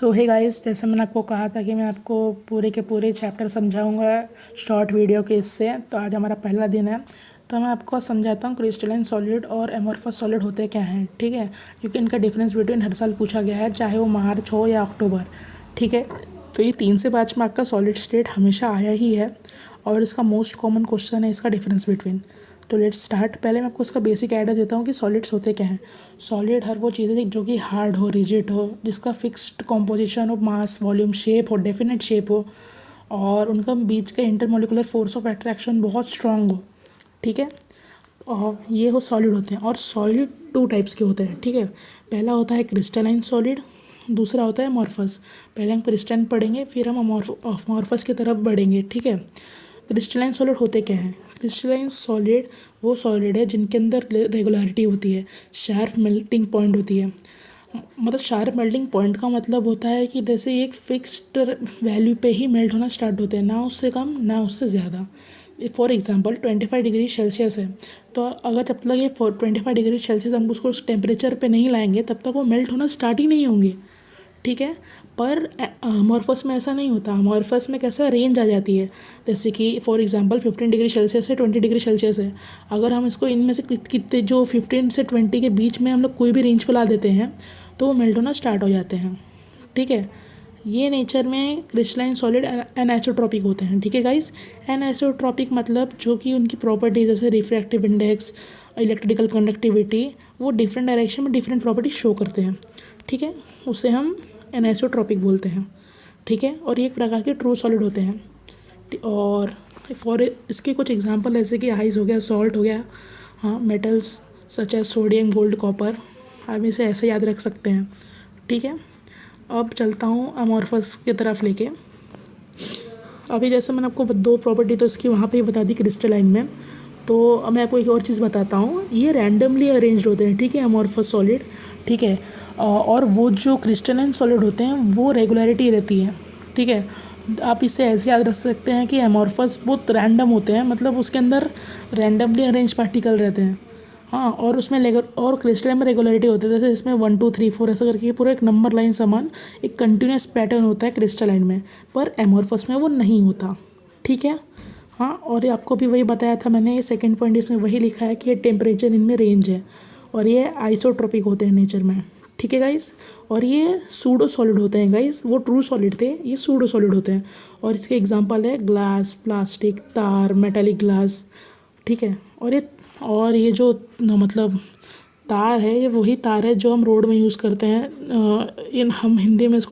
सो hey guys, जैसे मैंने आपको कहा था कि मैं आपको पूरे के पूरे चैप्टर समझाऊंगा शॉर्ट वीडियो के इससे। तो आज हमारा पहला दिन है, तो मैं आपको समझाता हूँ क्रिस्टलाइन सॉलिड और एमोर्फस सॉलिड होते क्या हैं। ठीक है, क्योंकि इनका डिफरेंस बिटवीन हर साल पूछा गया है, चाहे वो मार्च हो या अक्टूबर। ठीक है, तो ये 3 से 5 मार्क का सॉलिड स्टेट हमेशा आया ही है और इसका मोस्ट कॉमन क्वेश्चन है इसका डिफरेंस बिटवीन। तो लेट्स स्टार्ट। पहले मैं आपको इसका बेसिक आइडिया देता हूँ कि सॉलिड्स होते क्या हैं। सॉलिड हर वो चीज़ है जो कि हार्ड हो, रिजिड हो, जिसका फिक्स्ड कॉम्पोजिशन हो, मास, वॉल्यूम, शेप हो, डेफिनेट शेप हो और उनका बीच का इंटरमोलिकुलर फोर्स ऑफ अट्रैक्शन बहुत स्ट्रांग हो। ठीक है, और ये हो सॉलिड होते हैं। और सॉलिड 2 टाइप्स के होते हैं। ठीक है, पहला होता है क्रिस्टलाइन सॉलिड, दूसरा होता है अमॉर्फस। पहले हम क्रिस्टलाइन पढ़ेंगे, फिर हम अमॉर्फस की तरफ बढ़ेंगे। ठीक है, क्रिस्टलाइन सॉलिड होते क्या हैं। क्रिस्टलाइन सॉलिड वो सॉलिड है जिनके अंदर रेगुलरिटी होती है, शार्प मेल्टिंग पॉइंट होती है। मतलब शार्प मेल्टिंग पॉइंट का मतलब होता है कि जैसे एक फिक्स्ड वैल्यू पे ही मेल्ट होना स्टार्ट होते हैं, ना उससे कम ना उससे ज़्यादा। फॉर एग्जांपल 25 डिग्री सेल्सियस है, तो अगर जब तक ये 25 डिग्री सेल्सियस हम उसको उस टेम्परेचर पे नहीं लाएंगे तब तक वो मेल्ट होना स्टार्ट ही नहीं होंगे। ठीक है, पर अमॉर्फस में ऐसा नहीं होता। अमॉर्फस में कैसा रेंज आ जाती है, जैसे कि फॉर एग्जांपल 15 डिग्री सेल्सियस से 20 डिग्री सेल्सियस है। अगर हम इसको इनमें से कितने जो 15 से 20 के बीच में हम लोग कोई भी रेंज पे ला देते हैं तो वो मेल्ट होना स्टार्ट हो जाते हैं। ठीक है, ये नेचर में क्रिस्टलाइन सॉलिड एनआइसोट्रॉपिक होते हैं। ठीक है गाइस, एनआइसोट्रॉपिक मतलब जो कि उनकी प्रॉपर्टी जैसे रिफ्रैक्टिव इंडेक्स, इलेक्ट्रिकल कंडक्टिविटी, वो डिफरेंट डायरेक्शन में डिफरेंट प्रॉपर्टी शो करते हैं। ठीक है, उसे हम एनआइसोट्रॉपिक बोलते हैं। ठीक है, और ये एक प्रकार के ट्रू सॉलिड होते हैं। और फॉर इसके कुछ एग्जांपल जैसे कि आइस हो गया, सॉल्ट हो गया, हाँ, metals such as sodium, gold, copper, हम इसे ऐसे याद रख सकते हैं। ठीक है, अब चलता हूँ अमॉर्फस की तरफ लेके। अभी जैसे मैंने आपको 2 प्रॉपर्टी तो इसकी वहाँ पे ही बता दी क्रिस्टलाइन में, तो अब मैं आपको एक और चीज़ बताता हूँ। ये रैंडमली अरेंज्ड होते हैं। ठीक है, अमॉर्फस सॉलिड। ठीक है, और वो जो क्रिस्टलाइन सॉलिड होते हैं वो रेगुलरिटी रहती है। ठीक है, आप इसे ऐसे याद रख सकते हैं कि अमॉर्फस बहुत रैंडम होते हैं, मतलब उसके अंदर रैंडमली अरेंज पार्टिकल रहते हैं। हाँ, और उसमें और क्रिस्टलाइन में रेगुलरिटी होती है, जैसे इसमें 1 2 3 4 ऐसा करके पूरा एक नंबर लाइन समान एक कंटिन्यूस पैटर्न होता है क्रिस्टलाइन में, पर एमॉर्फस में वो नहीं होता। ठीक है, हाँ, और ये आपको भी वही बताया था मैंने, ये सेकंड पॉइंट इसमें वही लिखा है कि ये टेम्परेचर इनमें रेंज है और ये आइसोट्रोपिक होते हैं नेचर में। ठीक है गाइस, और ये सूडो सॉलिड होते हैं गाइस, वो ट्रू सॉलिड थे, ये सूडो सॉलिड होते हैं। और इसके एग्जांपल है ग्लास, प्लास्टिक, तार, मेटालिक ग्लास। ठीक है, और ये जो मतलब तार है, ये वही तार है जो हम रोड में यूज़ करते हैं। हम हिंदी में इसको